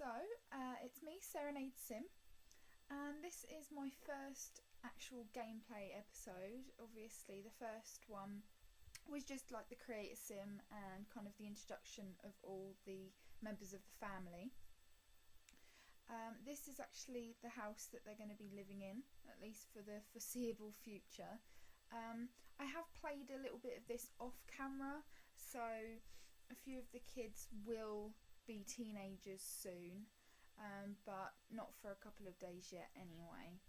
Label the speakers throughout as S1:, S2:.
S1: So, it's me, Serenade Sim, and this is my first actual gameplay episode. Obviously, the first one was just like the creator sim and kind of the introduction of all the members of the family. This is actually the house that they're going to be living in, at least for the foreseeable future. I have played a little bit of this off camera, so a few of the kids will be teenagers soon, but not for a couple of days yet anyway.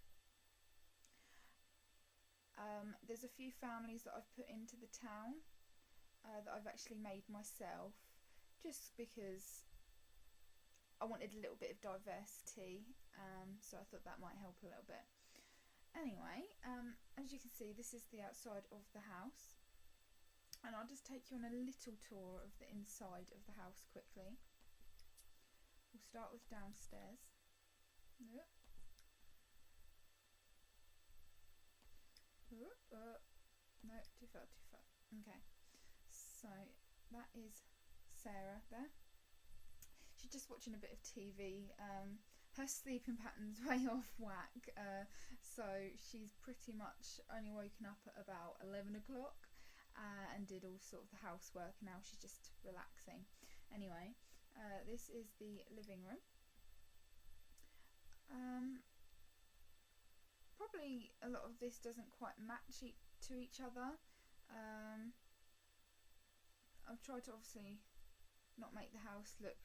S1: There's a few families that I've put into the town that I've actually made myself, just because I wanted a little bit of diversity, so I thought that might help a little bit. Anyway, as you can see, this is the outside of the house, and I'll just take you on a little tour of the inside of the house quickly. We'll start with downstairs. Yep. No, too far. Okay, so that is Sarah there. She's just watching a bit of TV. Her sleeping pattern's way off whack, so she's pretty much only woken up at about 11 o'clock and did all sort of the housework, and now she's just relaxing. Anyway, this is the living room. Probably a lot of this doesn't quite match to each other. I've tried to obviously not make the house look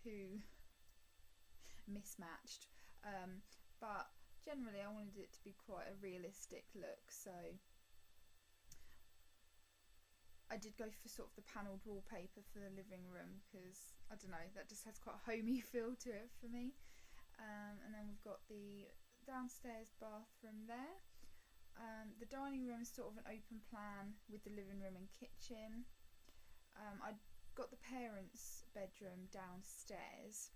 S1: too mismatched, but generally I wanted it to be quite a realistic look, so I did go for sort of the panelled wallpaper for the living room because, I don't know, that just has quite a homey feel to it for me. And then we've got the downstairs bathroom there. The dining room is sort of an open plan with the living room and kitchen. I got the parents' bedroom downstairs.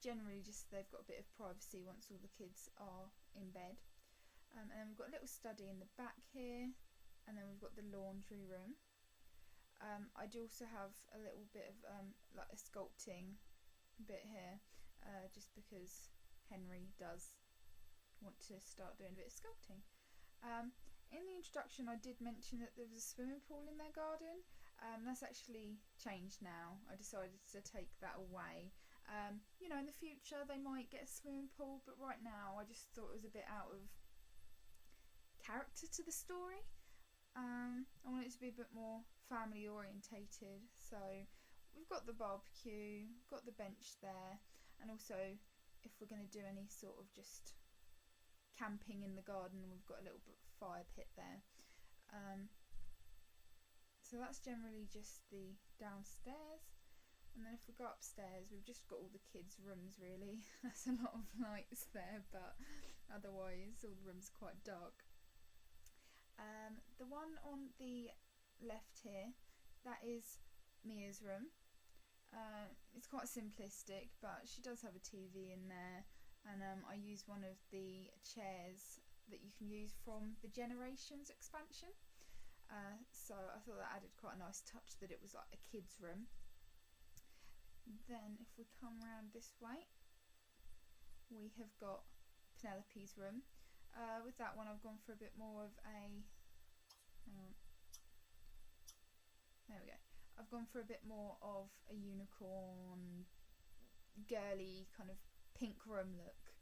S1: Generally just they've got a bit of privacy once all the kids are in bed. And then we've got a little study in the back here, and then we've got the laundry room. I do also have a little bit of like a sculpting bit here, just because Henry does want to start doing a bit of sculpting. In the introduction I did mention that there was a swimming pool in their garden. That's actually changed now. I decided to take that away. You know, in the future they might get a swimming pool, but right now I just thought it was a bit out of character to the story. I want it to be a bit more family orientated, so we've got the barbecue, got the bench there, and also if we're going to do any sort of just camping in the garden, we've got a little bit of fire pit there. So that's generally just the downstairs, and then if we go upstairs we've just got all the kids' rooms really. That's a lot of lights there, but otherwise all the rooms are quite dark. The one on the left here, that is Mia's room. It's quite simplistic, but she does have a TV in there, and I use one of the chairs that you can use from the Generations expansion, so I thought that added quite a nice touch that it was like a kid's room. Then if we come around this way, we have got Penelope's room. With that one I've gone for a bit more of a, there we go, I've gone for a bit more of a unicorn, girly kind of pink room look,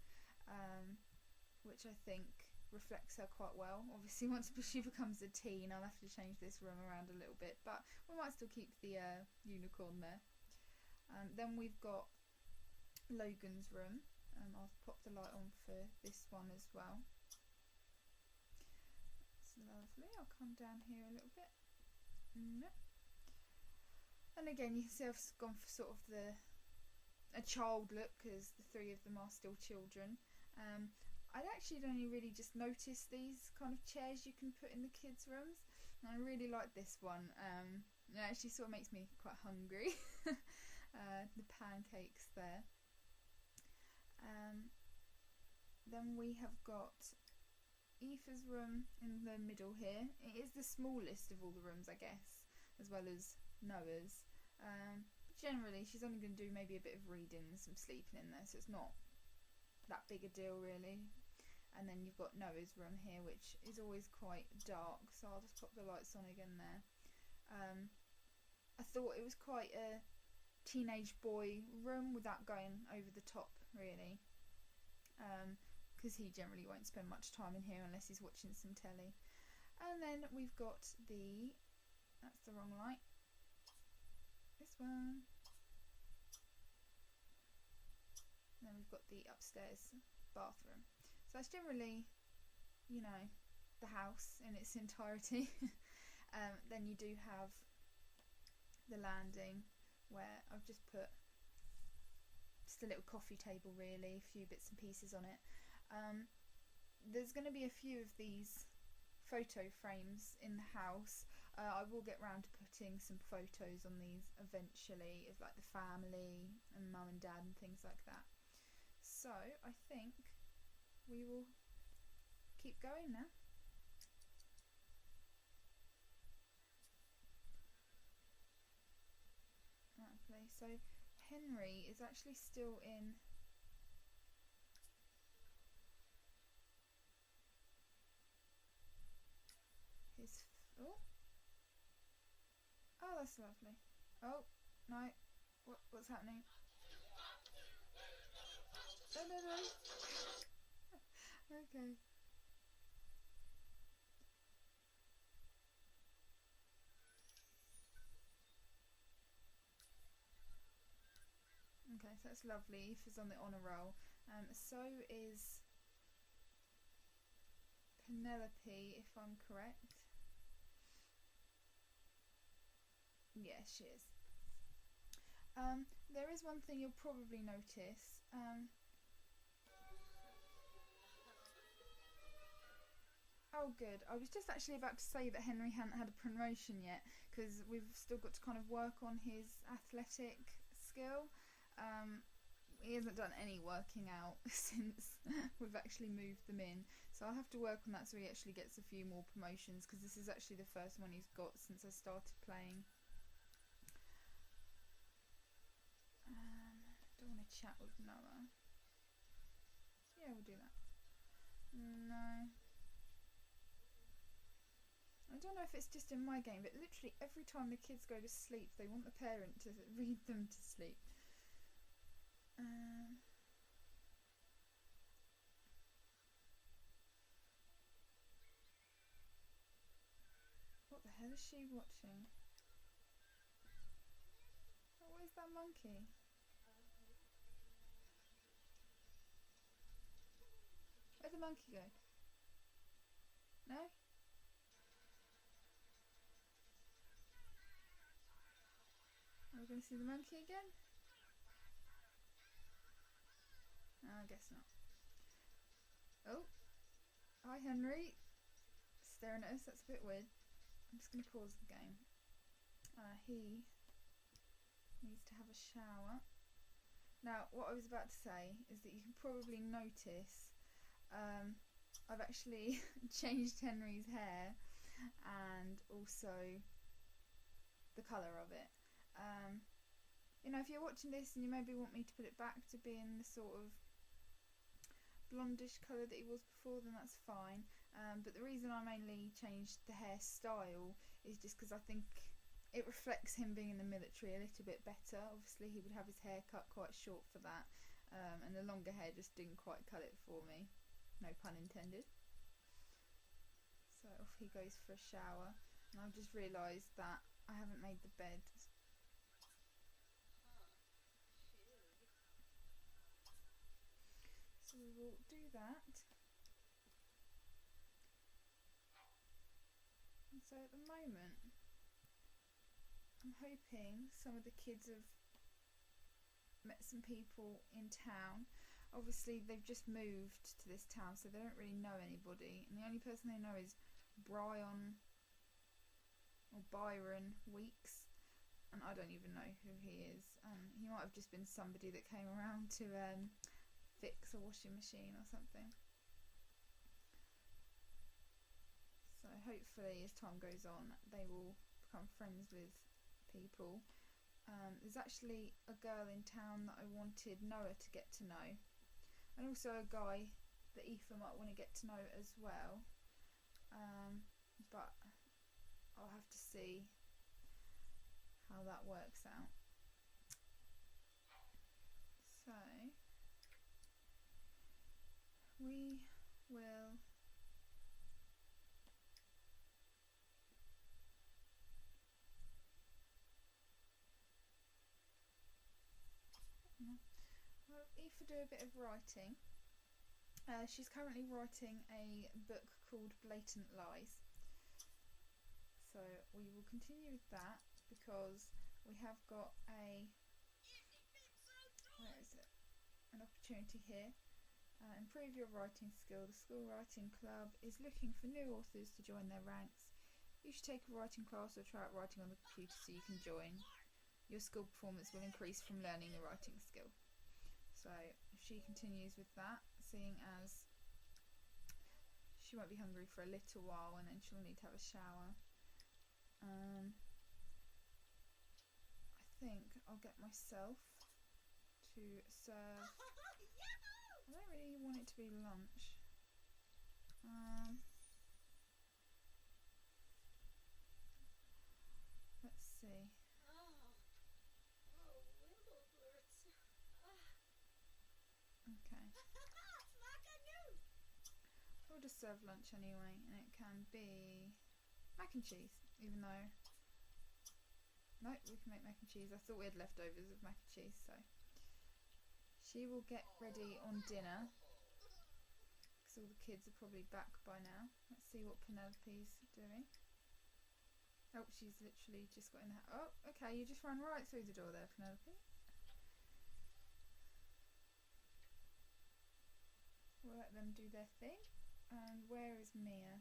S1: which I think reflects her quite well. Obviously once she becomes a teen I'll have to change this room around a little bit, but we might still keep the unicorn there. Then we've got Logan's room. I'll pop the light on for this one as well. That's lovely. I'll come down here a little bit. And again you can see I've gone for sort of a child look because the three of them are still children. I'd actually only really just noticed these kind of chairs you can put in the kids' rooms, and I really like this one. It actually sort of makes me quite hungry. The pancakes there. Then we have got Aoife's room in the middle here. It is the smallest of all the rooms, I guess, as well as Noah's. But generally she's only going to do maybe a bit of reading and some sleeping in there, so it's not that big a deal really. And then you've got Noah's room here, which is always quite dark, so I'll just pop the lights on again there. I thought it was quite a teenage boy room without going over the top really, because he generally won't spend much time in here unless he's watching some telly. And then we've got that's the wrong light, this one. And then we've got the upstairs bathroom. So that's generally, you know, the house in its entirety. Then you do have the landing, where I've just put just a little coffee table really, a few bits and pieces on it. There's going to be a few of these photo frames in the house. I will get round to putting some photos on these eventually, of like the family and mum and dad and things like that. So I think we will keep going now. Lovely. So Henry is actually still in his oh, that's lovely. Oh no, what's happening? No. Okay. Okay, so that's lovely. If he's on the honour roll. So is Penelope, if I'm correct. Yeah, she is. There is one thing you'll probably notice. Oh good, I was just actually about to say that Henry hadn't had a promotion yet, because we've still got to kind of work on his athletic skill. He hasn't done any working out since we've actually moved them in, so I'll have to work on that so he actually gets a few more promotions, because this is actually the first one he's got since I started playing. Don't want to chat with Noah. Yeah, we'll do that. No. I don't know if it's just in my game, but literally every time the kids go to sleep, they want the parent to read them to sleep. What the hell is she watching? Oh, where's that monkey? Where'd the monkey go? No? Are we going to see the monkey again? No, I guess not. Oh, hi Henry. Staring at us, that's a bit weird. I'm just going to pause the game. He needs to have a shower. Now, what I was about to say is that you can probably notice I've actually changed Henry's hair and also the colour of it. You know, if you're watching this and you maybe want me to put it back to being the sort of blondish colour that he was before, then that's fine. But the reason I mainly changed the hairstyle is just because I think it reflects him being in the military a little bit better. Obviously he would have his hair cut quite short for that, and the longer hair just didn't quite cut it for me, no pun intended. So off he goes for a shower, and I've just realised that I haven't made the bed. So we will do that. And so at the moment, I'm hoping some of the kids have met some people in town. Obviously they've just moved to this town, so they don't really know anybody, and the only person they know is Byron Weeks, and I don't even know who he is. He might have just been somebody that came around to fix a washing machine or something. So hopefully as time goes on they will become friends with people. There's actually a girl in town that I wanted Noah to get to know, and also a guy that Aoife might want to get to know as well, but I'll have to see how that works out. So we will Aoife do a bit of writing. She's currently writing a book called Blatant Lies, so we will continue with that because we have got an opportunity here. Improve your writing skill. The school writing club is looking for new authors to join their ranks. You should take a writing class or try out writing on the computer so you can join. Your school performance will increase from learning the writing skill. So if she continues with that, seeing as she won't be hungry for a little while and then she'll need to have a shower, I think I'll get myself to serve. I don't really want it to be lunch. Let's see. Okay. We'll just serve lunch anyway, and it can be mac and cheese, even though... No, we can make mac and cheese. I thought we had leftovers of mac and cheese, so... She will get ready on dinner, because all the kids are probably back by now. Let's see what Penelope's doing. Oh, she's literally just got in the... Oh, okay, you just ran right through the door there, Penelope. We'll let them do their thing. And where is Mia?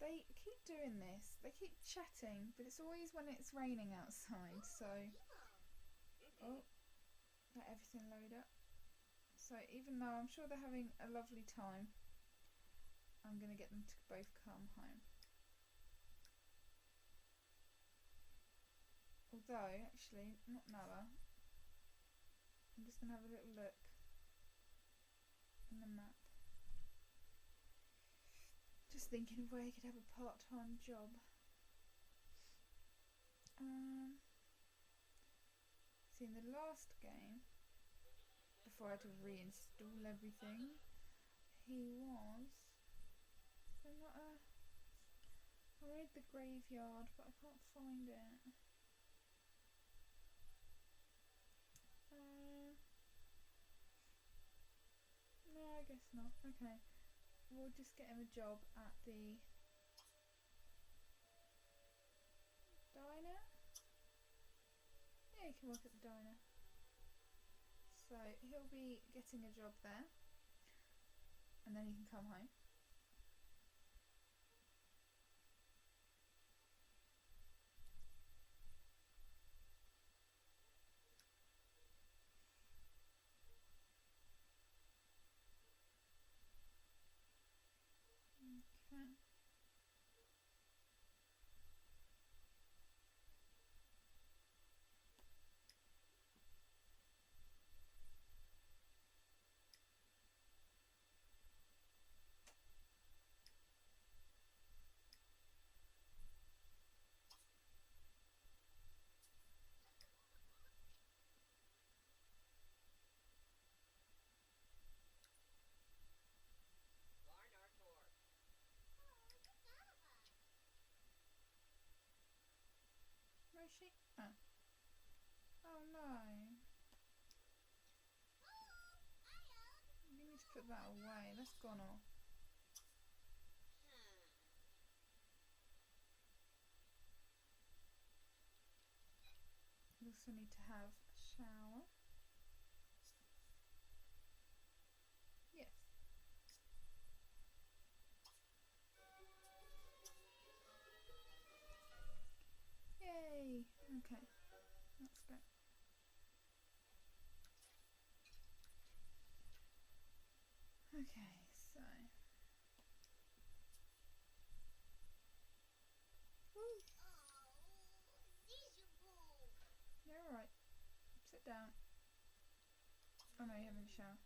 S1: They keep doing this. They keep chatting, but it's always when it's raining outside, so... Oh, let everything load up. So even though I'm sure they're having a lovely time, I'm going to get them to both come home. Although, actually, not Noah. I'm just going to have a little look in the map. Just thinking of where I could have a part-time job. See, in the last game, before I had to reinstall everything, he was... I read the graveyard, but I can't find it. No, I guess not. Okay. We'll just get him a job at the diner. Yeah, he can work at the diner. So he'll be getting a job there, and then he can come home. Okay. Where is she? Oh. Oh no. You need to put that away. That's gone off. You also need to have a shower. Yes. Yay! Okay, that's great. Okay, so Oh no, you're having a shower.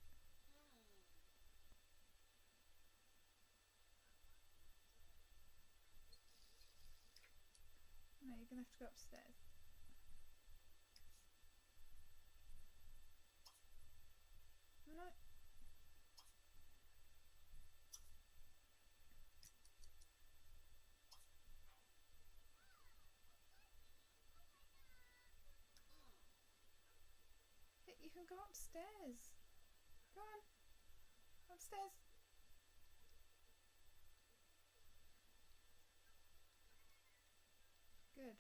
S1: No, you're gonna have to go upstairs. No. You can go upstairs. Go on. Upstairs. Good.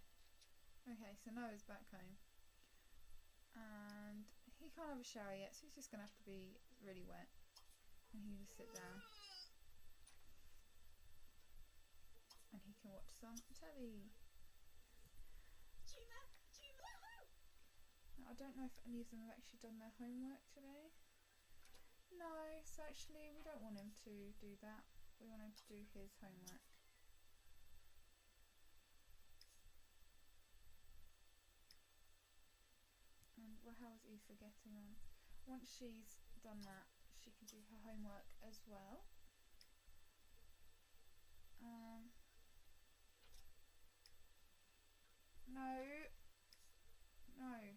S1: Okay, so Noah's back home. And he can't have a shower yet, so he's just going to have to be really wet. And he can just sit down. And he can watch some telly. Now, I don't know if any of them have actually done their homework today. No, so actually we don't want him to do that. We want him to do his homework. And well, how is Aoife getting on? Once she's done that, she can do her homework as well. No. No. Okay.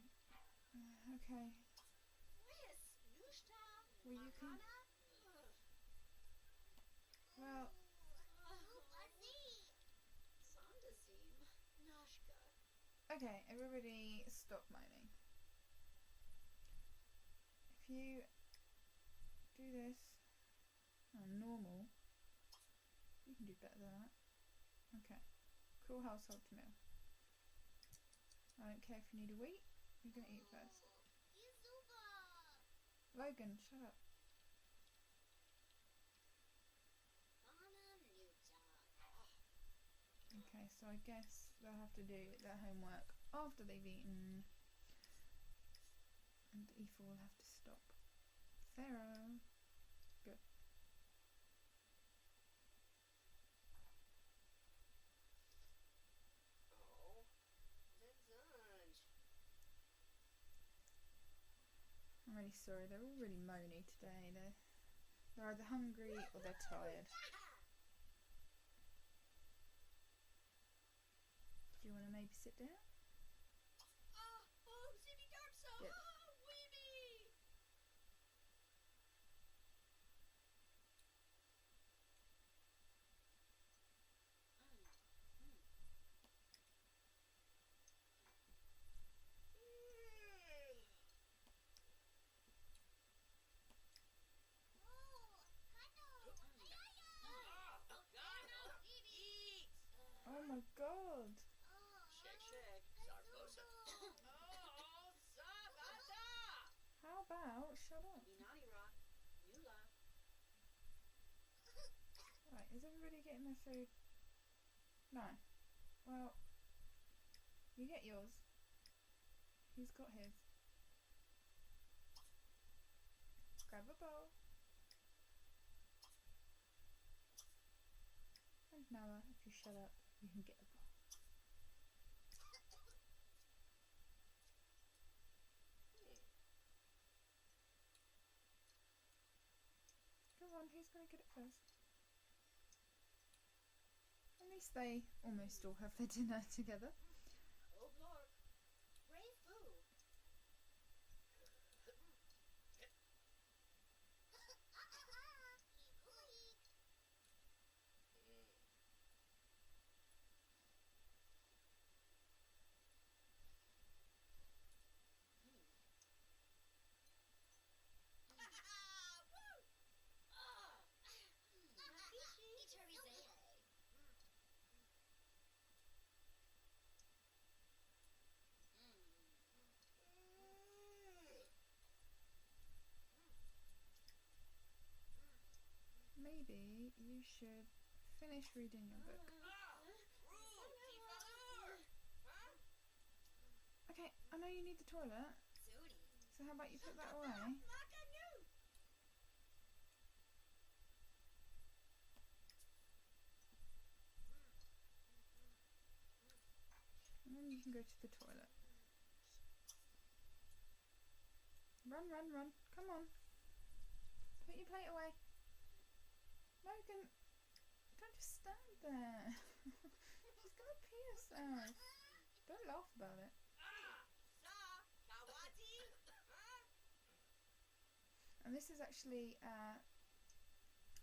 S1: Well, you can... Well... Okay, everybody stop moaning. If you do this on normal, you can do better than that. Okay. Cool household meal. I don't care if you need a wee. You're going to eat first. Logan, shut up. Okay, so I guess they'll have to do their homework after they've eaten. And Aoife will have to stop. Pharaoh. Good. I'm really sorry, they're all really moany today. They're either hungry or they're tired. Do you want to maybe sit down? Good. Oh my god! How about shut up? Right, is everybody getting their food? No. Well, you get yours. He's got his. Grab a bowl. And Noah, if you shut up, you can get a bowl. Come on, who's going to get it first? At least they almost all have their dinner together. Maybe you should finish reading your book. Okay, I know you need the toilet, so how about you put that away? And then you can go to the toilet. Run, run, run. Come on. Put your plate away. Logan, don't just stand there. She's going to pee herself. Don't laugh about it. And this is actually,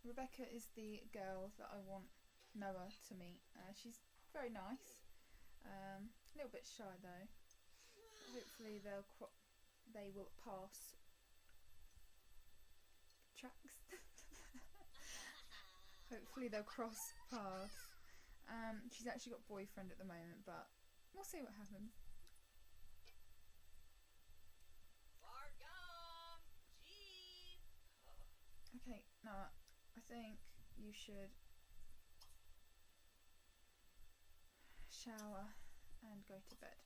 S1: Rebecca is the girl that I want Noah to meet. She's very nice. A little bit shy though. Hopefully they will pass tracks. Hopefully they'll cross paths. She's actually got a boyfriend at the moment, but we'll see what happens. Okay, Noah, I think you should shower and go to bed.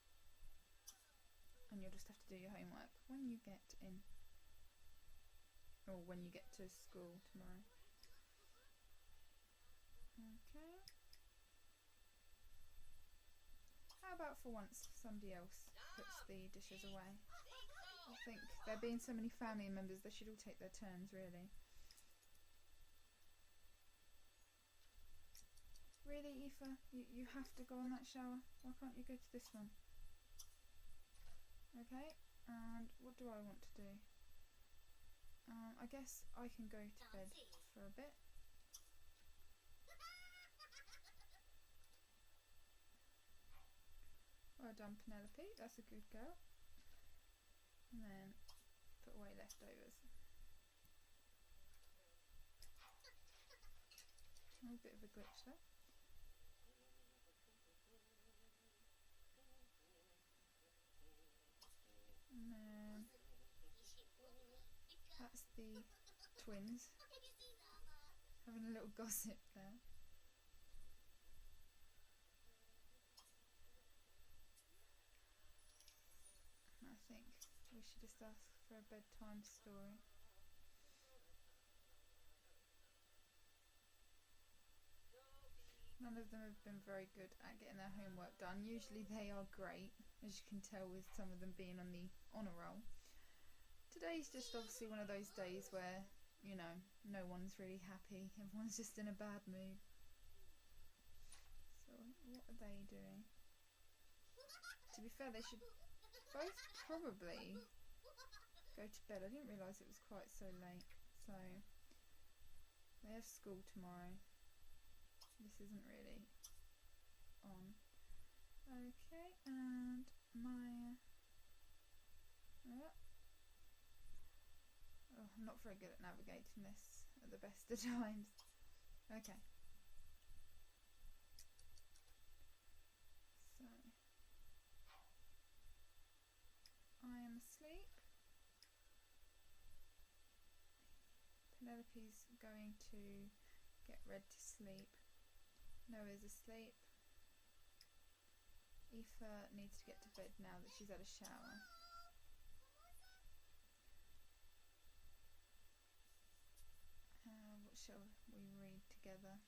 S1: And you'll just have to do your homework when you get in. Or when you get to school tomorrow. Okay. How about for once somebody else puts the dishes away? I think there being so many family members, they should all take their turns, really. Really, Aoife? You have to go on that shower? Why can't you go to this one? Okay, and what do I want to do? I guess I can go to bed for a bit. Well done, Penelope. That's a good girl. And then put away leftovers. Oh, a bit of a glitch there. And then that's the twins having a little gossip there. I think we should just ask for a bedtime story. None of them have been very good at getting their homework done. Usually they are great, as you can tell with some of them being on the honour roll. Today's just obviously one of those days where, you know, no one's really happy. Everyone's just in a bad mood. So what are they doing? To be fair, they should both probably go to bed. I didn't realise it was quite so late. So they have school tomorrow. This isn't really on. Okay, and Maya. Oh, I'm not very good at navigating this at the best of times. Okay. So I am asleep. Penelope's going to get ready to sleep. Noah's asleep. Aoife needs to get to bed now that she's had a shower. What shall we read together?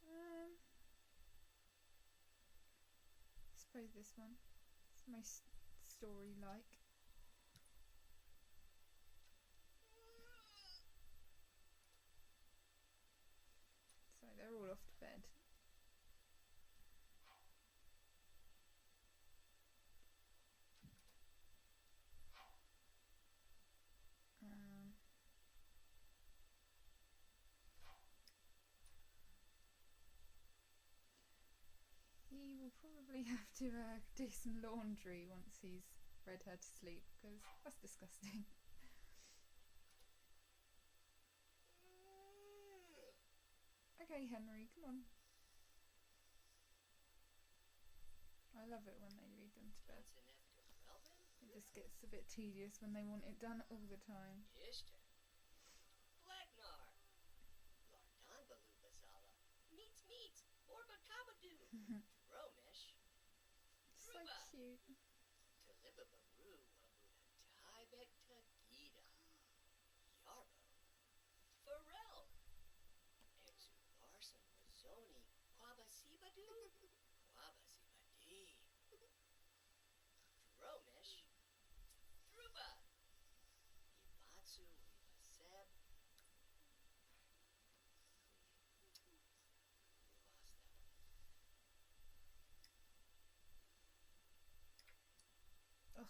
S1: I suppose this one. It's most story-like. So they're all off to bed. He will probably have to do some laundry once he's read her to sleep, because that's disgusting. Okay, Henry, come on. I love it when they read them to bed. It just gets a bit tedious when they want it done all the time. So cute. Ugh.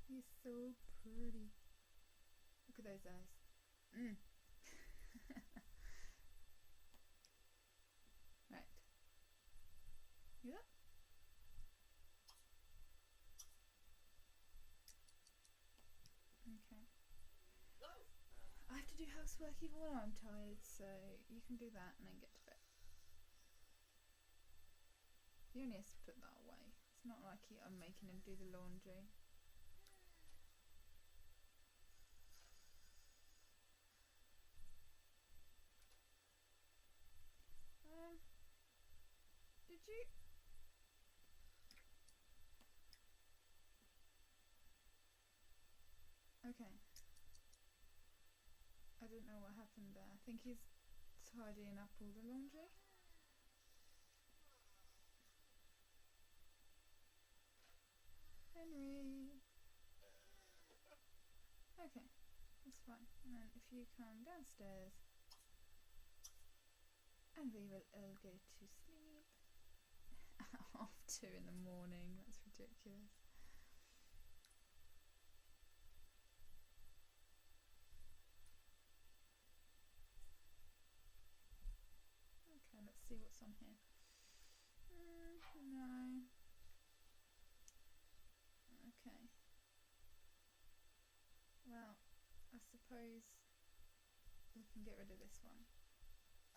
S1: He's so pretty. Look at those eyes. Right. Yeah. Okay. I have to do housework even when I'm tired, so you can do that and then get to bed. He only has to put that away. It's not like I'm making him do the laundry. Did you? Okay. I don't know what happened there. I think he's tidying up all the laundry. Henry. Okay, that's fine. And then if you come downstairs, and we will all go to sleep. 2:30 in the morning. That's ridiculous. Okay, let's see what's on here. No. Okay. Well, I suppose we can get rid of this one.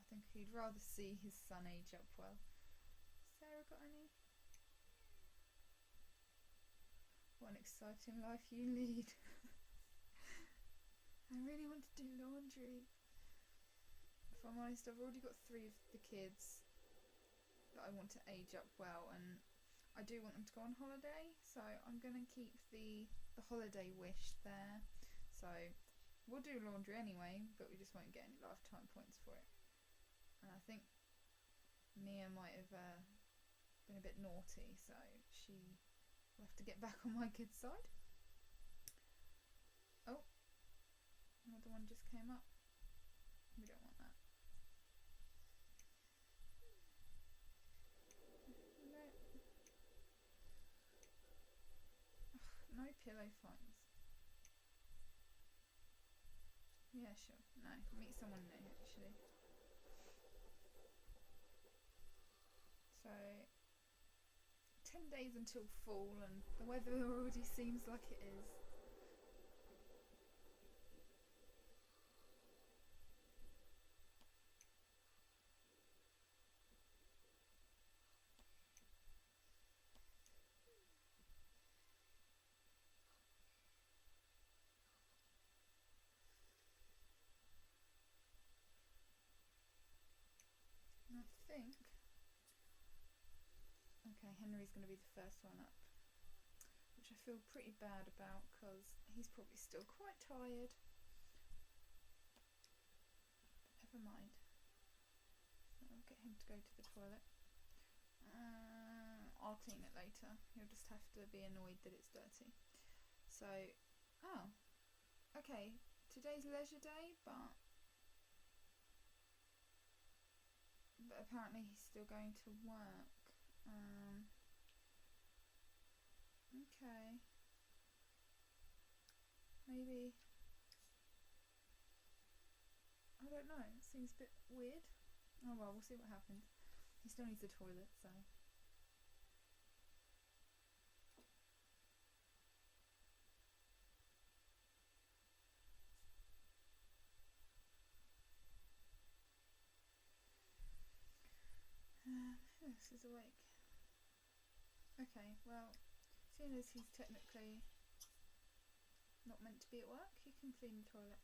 S1: I think he'd rather see his son age up well. Sarah got any? What an exciting life you lead. I really want to do laundry. If I'm honest, I've already got 3 of the kids that I want to age up well, and I do want them to go on holiday, so I'm going to keep the holiday wish there. So we'll do laundry anyway, but we just won't get any lifetime points for it. And I think Mia might have been a bit naughty, so she will have to get back on my kid's side. Oh, another one just came up. We don't want that. No pillow fights. Yeah, sure. No, meet someone new actually. So 10 days until fall, and the weather already seems like it is. I think. Okay, Henry's going to be the first one up, which I feel pretty bad about because he's probably still quite tired. But never mind. I'll get him to go to the toilet. I'll clean it later. He'll just have to be annoyed that it's dirty. So, oh, okay. Today's leisure day, but apparently he's still going to work. Okay. Maybe. I don't know. It seems a bit weird. Oh well, we'll see what happens. He still needs a toilet, so. Who else is awake? Okay, well, seeing as he's technically not meant to be at work, he can clean the toilet.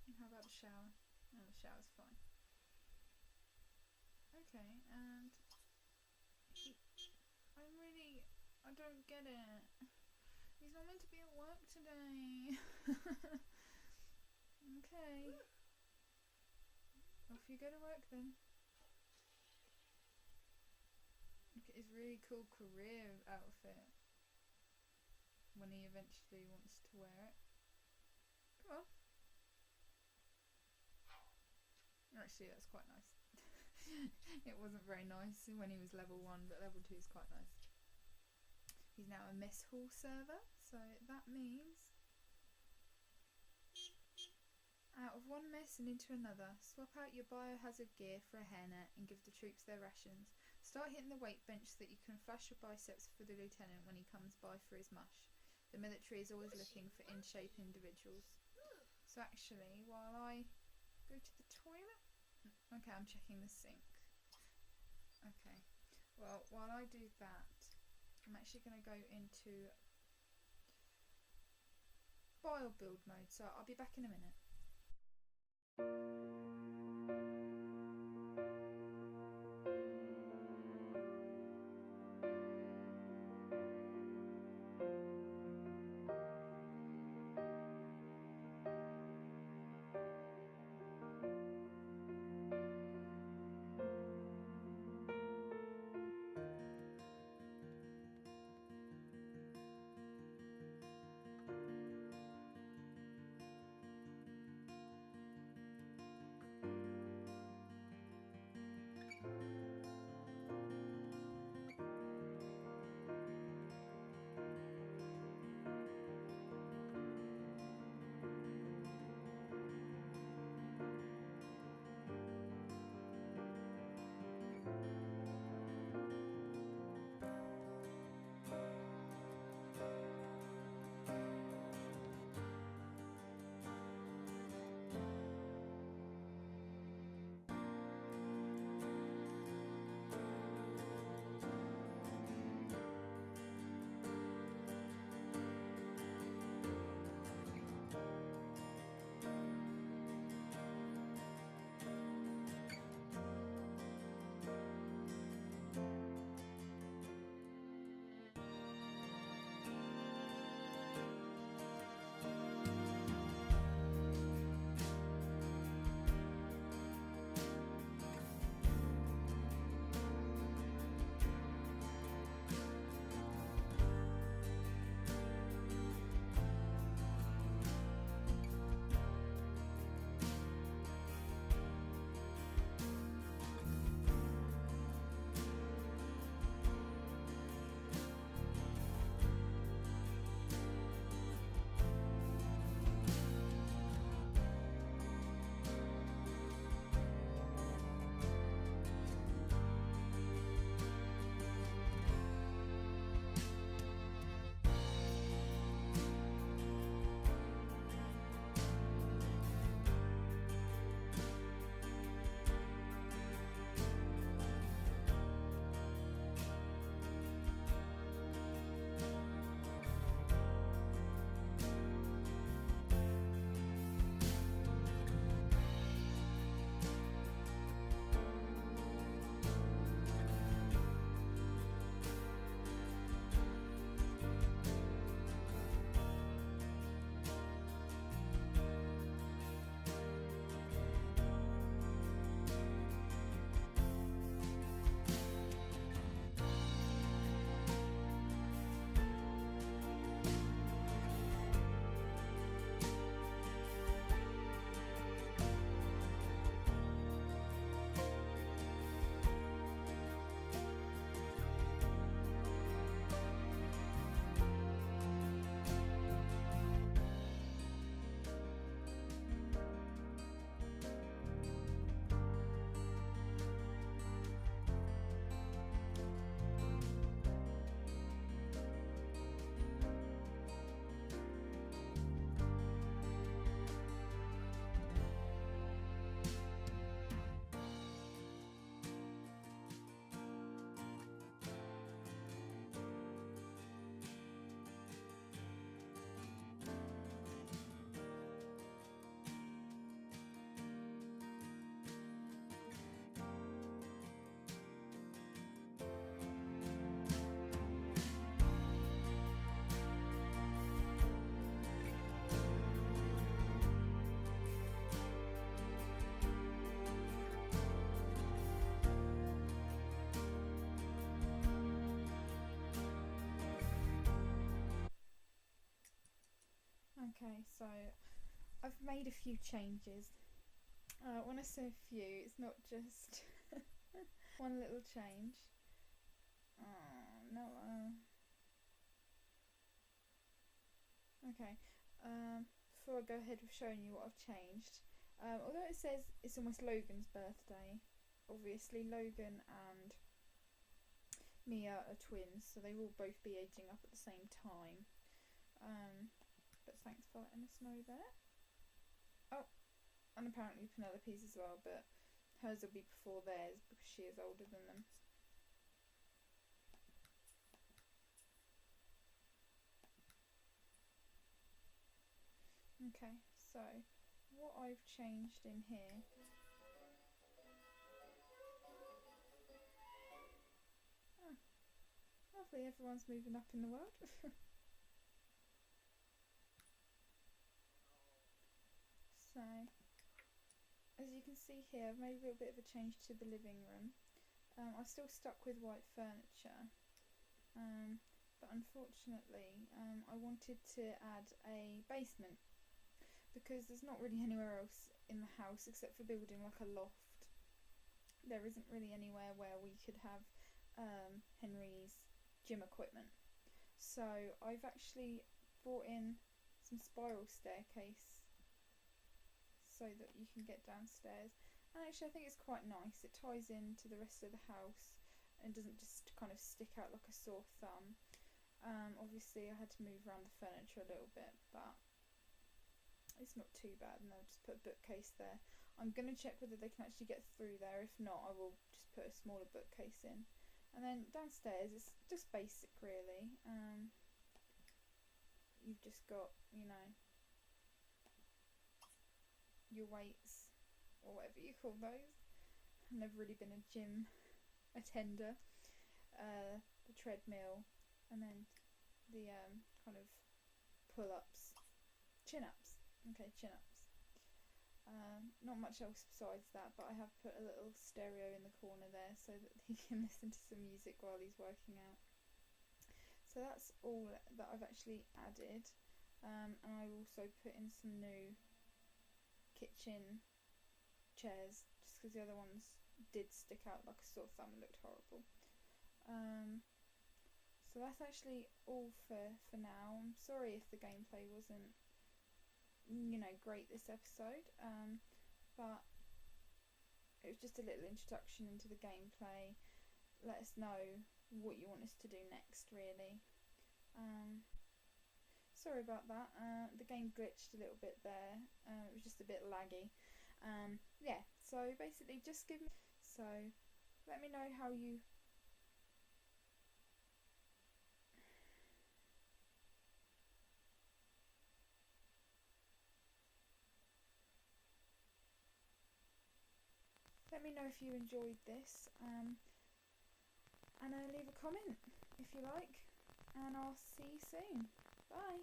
S1: And how about the shower? Oh, the shower's fine. Okay, and I don't get it. He's not meant to be at work today. Okay. Off you go to work then. Look at his really cool career outfit. when he eventually wants to wear it. Come on. Actually, that's quite nice. It wasn't very nice when he was level 1, but level 2 is quite nice. He's now a mess hall server, so that means out of one mess and into another. Swap out your biohazard gear for a hairnet and give the troops their rations. Start hitting the weight bench so that you can flash your biceps for the lieutenant when he comes by for his mush. The military is always looking for in-shape individuals. So actually, while I go to the toilet... Okay, I'm checking the sink. Okay, well, while I do that, I'm actually going to go into bio build mode, so I'll be back in a minute. Okay, so I've made a few changes. When I say a few, it's not just one little change. Oh, no. Okay, before I go ahead with showing you what I've changed, although it says it's almost Logan's birthday, obviously Logan and Mia are twins, so they will both be aging up at the same time. But thanks for letting us know there. Oh, and apparently Penelope's as well, but hers will be before theirs because she is older than them. Okay, so what I've changed in here. Oh, lovely, everyone's moving up in the world. So, as you can see here, I've made a little bit of a change to the living room. I still stuck with white furniture, but unfortunately I wanted to add a basement because there's not really anywhere else in the house except for building like a loft. There isn't really anywhere where we could have Henry's gym equipment. So I've actually brought in some spiral staircase so that you can get downstairs, and actually I think it's quite nice. It ties into the rest of the house and doesn't just kind of stick out like a sore thumb. Obviously I had to move around the furniture a little bit, but it's not too bad, and I'll just put a bookcase there. I'm going to check whether they can actually get through there. If not, I will just put a smaller bookcase in. And then downstairs it's just basic really. You've just got, you know, your weights, or whatever you call those. I've never really been a gym attender. The treadmill, and then the kind of pull-ups, chin-ups. Okay, chin-ups. Not much else besides that, but I have put a little stereo in the corner there so that he can listen to some music while he's working out. So that's all that I've actually added, and I also put in some new kitchen chairs just because the other ones did stick out like a sore thumb and looked horrible. So that's actually all for now. I'm sorry if the gameplay wasn't, you know, great this episode, but it was just a little introduction into the gameplay. Let us know what you want us to do next, really. Sorry about that. The game glitched a little bit there. It was just a bit laggy. Yeah, so basically just give me... So, let me know how you... Let me know if you enjoyed this, and leave a comment if you like, and I'll see you soon. Bye!